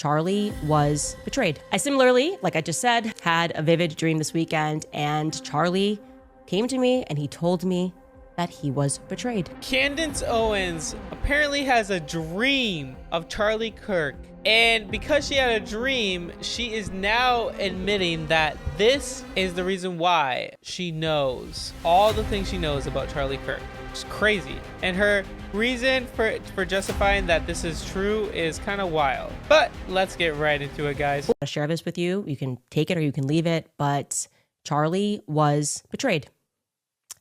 Charlie was betrayed. I similarly, like I just said, had a vivid dream this weekend, and Charlie came to me and he told me that he was betrayed. Candace Owens apparently has a dream of Charlie Kirk. And because she had a dream, she is now admitting that this is the reason why she knows all the things she knows about Charlie Kirk. It's crazy. And her reason for justifying that this is true is kind of wild. But let's get right into it, guys. I'll share this with you. You can take it or you can leave it, but Charlie was betrayed.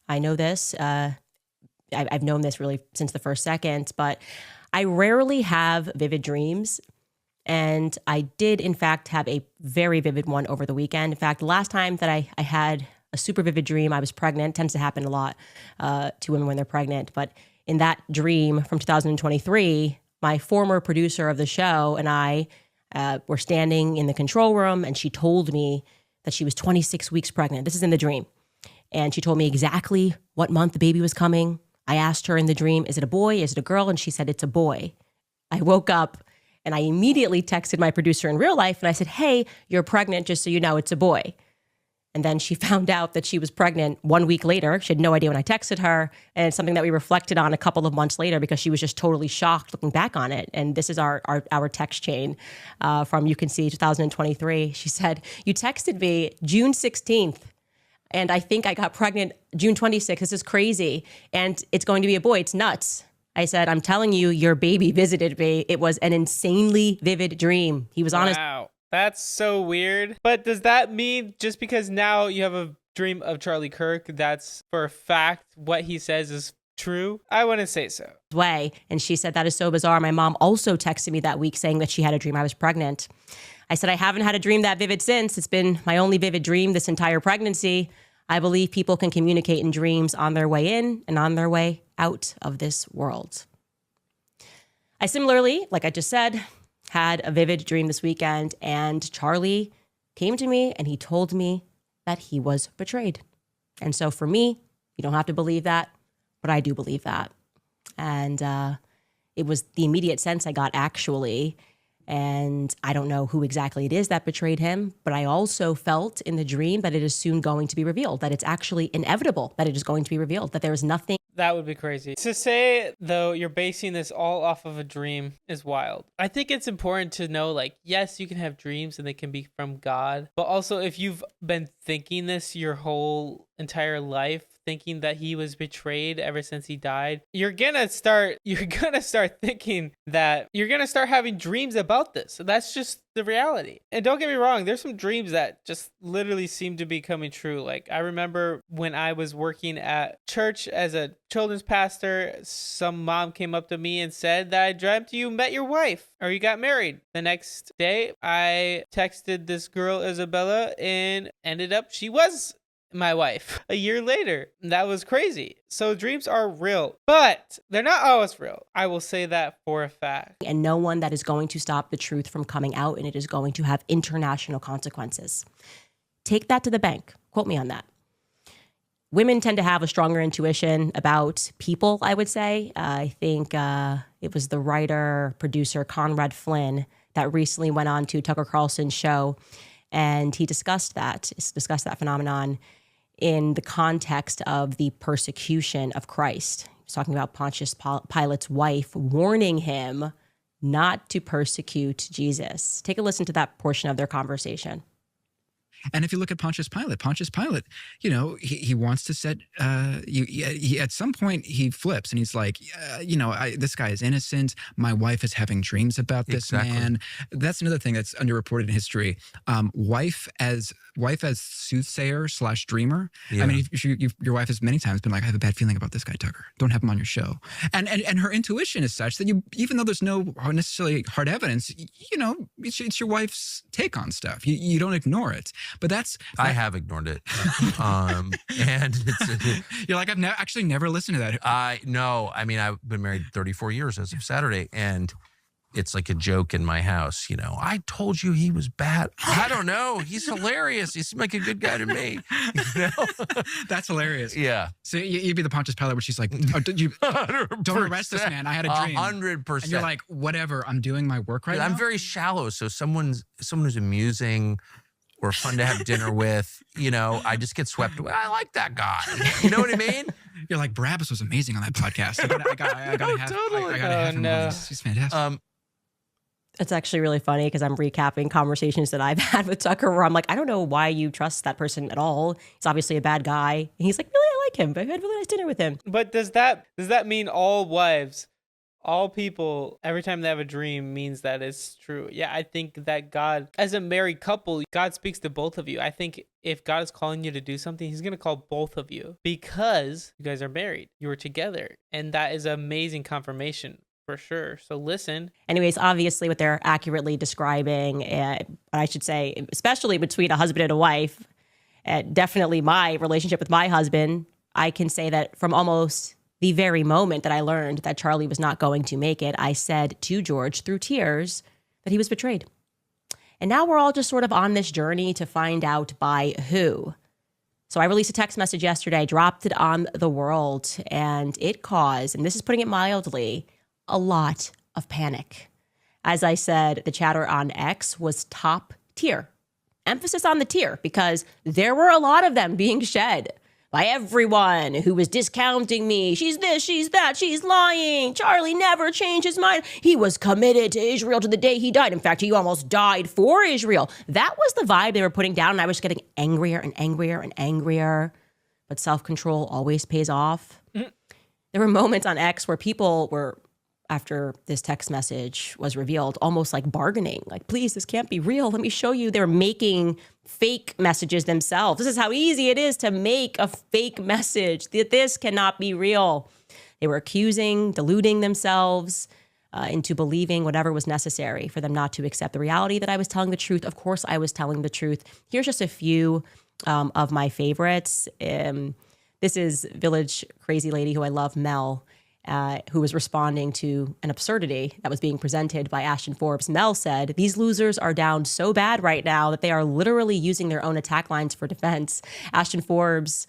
I know this. I've known this really since the first second, but I rarely have vivid dreams. And I did, in fact, have a very vivid one over the weekend. In fact, the last time that I had a super vivid dream, I was pregnant. It tends to happen a lot to women when they're pregnant. But in that dream from 2023, my former producer of the show and I were standing in the control room, and she told me that she was 26 weeks pregnant. This is in the dream. And she told me exactly what month the baby was coming. I asked her in the dream, is it a boy? Is it a girl? And she said, it's a boy. I woke up and I immediately texted my producer in real life and I said, hey, you're pregnant, just so you know, it's a boy. And then she found out that she was pregnant 1 week later. She had no idea when I texted her. And it's something that we reflected on a couple of months later because she was just totally shocked looking back on it. And this is our text chain from, you can see, 2023. She said, you texted me June 16th. And I think I got pregnant June 26th. This is crazy. And it's going to be a boy. It's nuts. I said, I'm telling you, your baby visited me. It was an insanely vivid dream. He was honest. Wow, that's so weird. But does that mean just because now you have a dream of Charlie Kirk, that's for a fact what he says is true? I wouldn't say so. Way. And she said, that is so bizarre. My mom also texted me that week saying that she had a dream I was pregnant. I said, I haven't had a dream that vivid since. It's been my only vivid dream this entire pregnancy. I believe people can communicate in dreams on their way in and on their way out of this world. I similarly, like I just said, had a vivid dream this weekend, and Charlie came to me and he told me that he was betrayed. And so for me, you don't have to believe that, but I do believe that. And it was the immediate sense I got, actually. And I don't know who exactly it is that betrayed him, but I also felt in the dream that it is soon going to be revealed, that it's actually inevitable that it is going to be revealed, that there is nothing. That would be crazy. To say, though, you're basing this all off of a dream is wild. I think it's important to know, like, yes, you can have dreams and they can be from God, but also if you've been thinking this your whole entire life, thinking that he was betrayed ever since he died, you're gonna start thinking that you're gonna start having dreams about this. So that's just the reality. And don't get me wrong, there's some dreams that just literally seem to be coming true. Like, I remember when I was working at church as a children's pastor, some mom came up to me and said that I dreamt you met your wife or you got married. The next day, I texted this girl, Isabella, and ended up she was my wife a year later. That was crazy. So dreams are real, but they're not always real. I will say that for a fact. And no one that is going to stop the truth from coming out, and it is going to have international consequences. Take that to the bank. Quote me on that. Women tend to have a stronger intuition about people, I would say. I think it was the writer, producer Conrad Flynn that recently went on to Tucker Carlson's show, and he discussed that phenomenon in the context of the persecution of Christ. He's talking about Pontius Pilate's wife warning him not to persecute Jesus. Take a listen to that portion of their conversation. And if you look at Pontius Pilate, you know, he wants to set, he at some point he flips and he's like, this guy is innocent. My wife is having dreams about this man. That's another thing that's underreported in history. Wife as soothsayer / dreamer. Yeah. I mean, your wife has many times been like, I have a bad feeling about this guy, Tucker. Don't have him on your show. And her intuition is such that even though there's no necessarily hard evidence, you know, it's your wife's take on stuff. You don't ignore it. But I have ignored it. And it's, you're like, I've actually never listened to that. No, I mean, I've been married 34 years as of Saturday. And it's like a joke in my house. I told you he was bad. I don't know. He's hilarious. He seemed like a good guy to me. That's hilarious. Yeah. So you'd be the Pontius Pilate where she's like, oh, don't arrest this man. I had a dream. 100%. And you're like, whatever, I'm doing my work right now. I'm very shallow. So someone who's amusing or fun to have dinner with, I just get swept away. I like that guy. You know what I mean? You're like, Barabbas was amazing on that podcast. I gotta have him on this. He's fantastic. It's actually really funny because I'm recapping conversations that I've had with Tucker where I'm like, I don't know why you trust that person at all. He's obviously a bad guy. And he's like, really, I like him. I had a really nice dinner with him. But does that mean all wives, all people, every time they have a dream means that it's true? Yeah, I think that God, as a married couple, God speaks to both of you. I think if God is calling you to do something, he's going to call both of you because you guys are married. You were together. And that is amazing confirmation for sure. So listen. Anyways, obviously what they're accurately describing, I should say, especially between a husband and a wife, definitely my relationship with my husband, I can say that from almost the very moment that I learned that Charlie was not going to make it, I said to George through tears that he was betrayed. And now we're all just sort of on this journey to find out by who. So I released a text message yesterday, dropped it on the world, and it caused, and this is putting it mildly, a lot of panic. As I said, the chatter on X was top tier. Emphasis on the tier because there were a lot of them being shed by everyone who was discounting me. She's this, she's that, she's lying. Charlie never changed his mind. He was committed to Israel to the day he died. In fact, he almost died for Israel. That was the vibe they were putting down, and I was getting angrier and angrier and angrier. But self-control always pays off. Mm-hmm. There were moments on X where people were, after this text message was revealed, almost like bargaining, like, please, this can't be real. Let me show you. They're making fake messages themselves. This is how easy it is to make a fake message, that this cannot be real. They were accusing, deluding themselves into believing whatever was necessary for them not to accept the reality that I was telling the truth. Of course, I was telling the truth. Here's just a few of my favorites. This is Village Crazy Lady, who I love, Mel, who was responding to an absurdity that was being presented by Ashton Forbes. Mel said, these losers are down so bad right now that they are literally using their own attack lines for defense. Ashton Forbes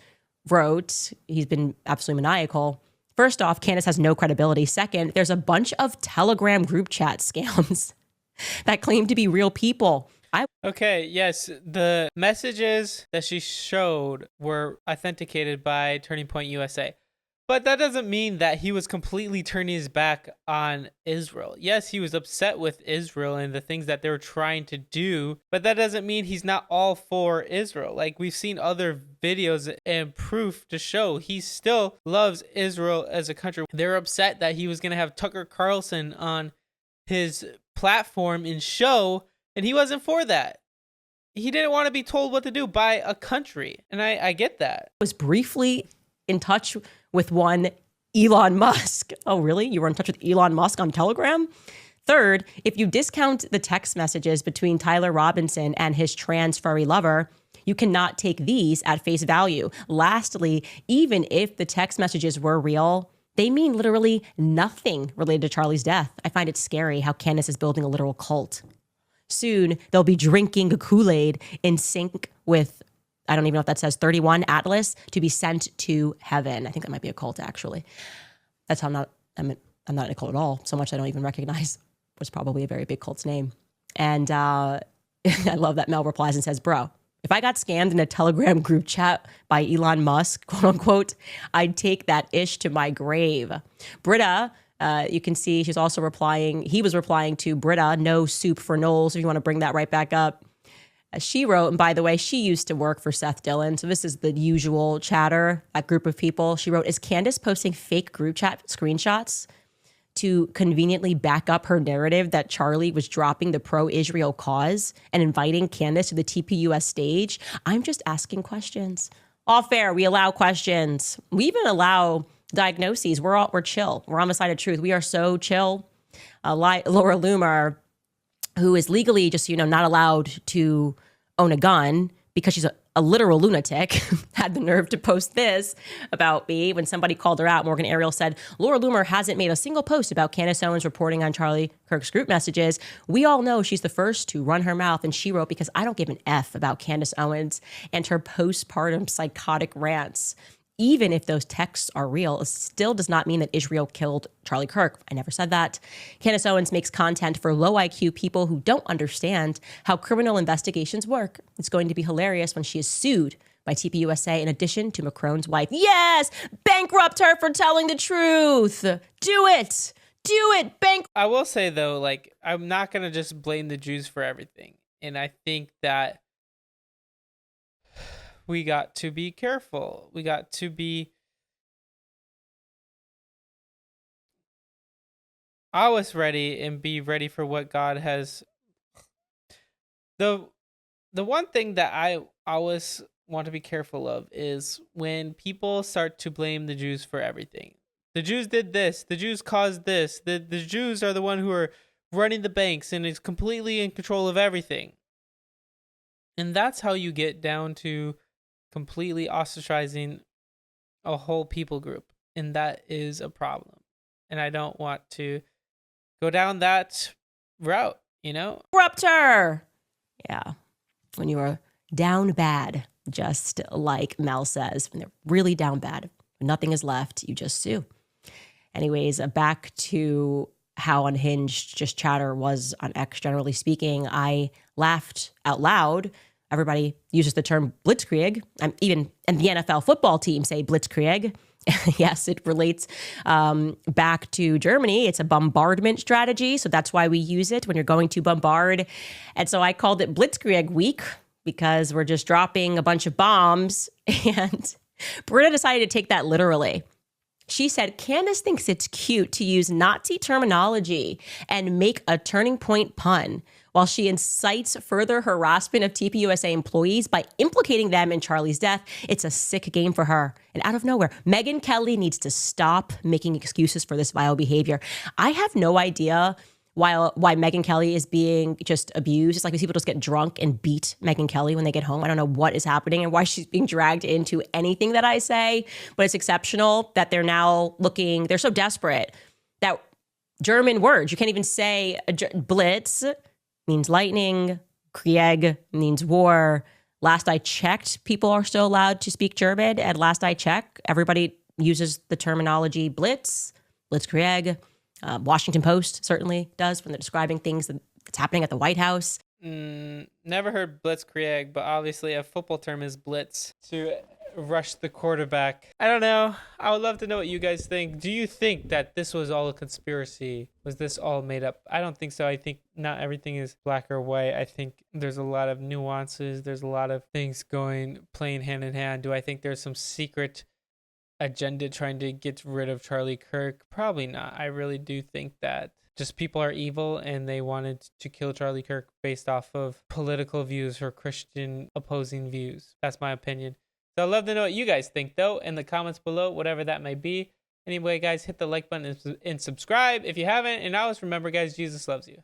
wrote, he's been absolutely maniacal. First off, Candace has no credibility. Second, there's a bunch of Telegram group chat scams that claim to be real people. Okay, yes, the messages that she showed were authenticated by Turning Point USA. But that doesn't mean that he was completely turning his back on Israel. Yes, he was upset with Israel and the things that they were trying to do, but that doesn't mean he's not all for Israel. Like, we've seen other videos and proof to show he still loves Israel as a country. They're upset that he was going to have Tucker Carlson on his platform and show, and he wasn't for that. He didn't want to be told what to do by a country, and I get that. Was briefly in touch with one Elon Musk. Oh, really? You were in touch with Elon Musk on Telegram? Third, if you discount the text messages between Tyler Robinson and his trans furry lover, you cannot take these at face value. Lastly, even if the text messages were real, they mean literally nothing related to Charlie's death. I find it scary how Candace is building a literal cult. Soon, they'll be drinking Kool-Aid in sync with, I don't even know if that says 31 Atlas, to be sent to heaven. I think that might be a cult, actually. That's how I'm not in a cult at all. So much I don't even recognize was probably a very big cult's name. And I love that Mel replies and says, bro, if I got scammed in a Telegram group chat by Elon Musk, quote unquote, I'd take that ish to my grave. Britta, you can see she's also replying. He was replying to Britta, no soup for Knowles, if you want to bring that right back up. She wrote, and by the way, she used to work for Seth Dillon, so this is the usual chatter, a group of people. She wrote, is Candace posting fake group chat screenshots to conveniently back up her narrative that Charlie was dropping the pro-Israel cause and inviting Candace to the TPUS stage? I'm just asking questions. All fair, we allow questions. We even allow diagnoses. We're chill. We're on the side of truth. We are so chill. Laura Loomer, who is legally just, not allowed to own a gun because she's a literal lunatic, had the nerve to post this about me when somebody called her out. Morgan Ariel said, Laura Loomer hasn't made a single post about Candace Owens reporting on Charlie Kirk's group messages. We all know she's the first to run her mouth. And she wrote, because I don't give an F about Candace Owens and her postpartum psychotic rants. Even if those texts are real, it still does not mean that Israel killed Charlie Kirk. I never said that. Candace Owens makes content for low IQ people who don't understand how criminal investigations work. It's going to be hilarious when she is sued by TPUSA in addition to Macron's wife. Yes! Bankrupt her for telling the truth! Do it! Do it! I will say, though, like, I'm not going to just blame the Jews for everything. And I think that we got to be careful. We got to be always ready and be ready for what God has. The one thing that I always want to be careful of is when people start to blame the Jews for everything. The Jews did this. The Jews caused this. The Jews are the one who are running the banks and is completely in control of everything. And that's how you get down to completely ostracizing a whole people group. And that is a problem. And I don't want to go down that route, you know? Bankrupt her! Yeah. When you are down bad, just like Mel says, when they're really down bad, when nothing is left, you just sue. Anyways, back to how unhinged just chatter was on X, generally speaking. I laughed out loud. Everybody uses the term blitzkrieg. Even and the NFL football team say blitzkrieg. Yes, it relates back to Germany. It's a bombardment strategy. So that's why we use it when you're going to bombard. And so I called it Blitzkrieg Week because we're just dropping a bunch of bombs. And Britta decided to take that literally. She said, Candace thinks it's cute to use Nazi terminology and make a turning point pun while she incites further harassment of TPUSA employees by implicating them in Charlie's death. It's a sick game for her. And out of nowhere, Megyn Kelly needs to stop making excuses for this vile behavior. I have no idea why Megyn Kelly is being just abused. It's like these people just get drunk and beat Megyn Kelly when they get home. I don't know what is happening and why she's being dragged into anything that I say, but it's exceptional that they're now looking, they're so desperate that German words, you can't even say blitz means lightning, Krieg means war. Last I checked, people are still allowed to speak German. And last I checked, everybody uses the terminology blitz, blitzkrieg. Washington Post certainly does when they're describing things that's happening at the White House. Never heard blitzkrieg, but obviously a football term is blitz, to rush the quarterback. I don't know. I would love to know what you guys think. Do you think that this was all a conspiracy? Was this all made up? I don't think so. I think not everything is black or white. I think there's a lot of nuances. There's a lot of things playing hand in hand. Do I think there's some secret agenda trying to get rid of Charlie Kirk? Probably not. I really do think that just people are evil and they wanted to kill Charlie Kirk based off of political views or Christian opposing views. That's my opinion. So I'd love to know what you guys think, though, in the comments below, whatever that may be. Anyway, guys, hit the like button and subscribe if you haven't. And always remember, guys, Jesus loves you.